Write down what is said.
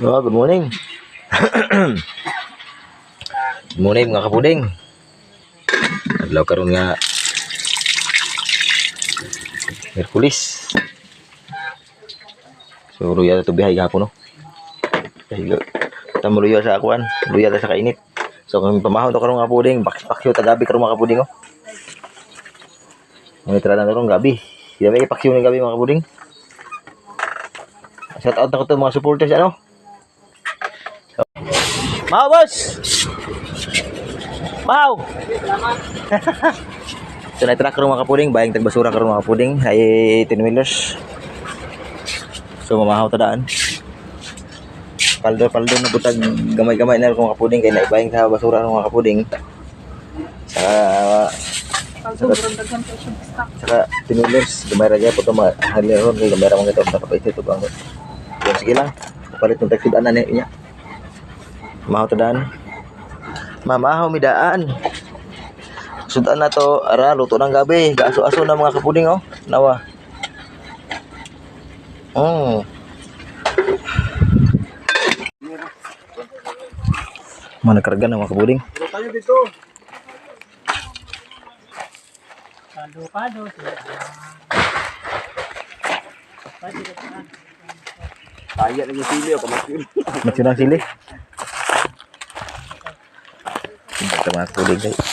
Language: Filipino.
Oh, good morning. Good morning mga kapuding. Adlaw karon nga Merkulis. So luya to bihay gahapon no. Kasi tamo luya sa akuan, luya ta sa kainit. So kung pamahon to karon nga kapuding, pakyo ta gabi karon mga kapuding oh. Monitor na karon gabi. Di ba pakyo ng gabi mga kapuding? Shout out na ko to mga supporters ano. Mau bos. Mau. So na-track karon mga kapuding, bayang tagbasura karon mga kapuding, ay 10 wheelers. So mamahaw ta daan. Paldo na butag gamay-gamay na mga kapuding kay naibayang sa basura mga kapuding. Saka 10 wheelers, gamay ra gyud to mahaliron kay gamay ra man ito napapait ito bang. Sige lang, palit ng taxi daan na niya. Mamahaw ta daan. Mamahaw mi daan. Sudan na to, ara, luto ng gabi. Gaaso-aso na mga kapuding, oh. Nawa. Mana karga na mga kapuding? Dito tayo dito. Pado. Kaya na yung sili o kamatil. Masyurang sili. Kita mga kapuding, guys.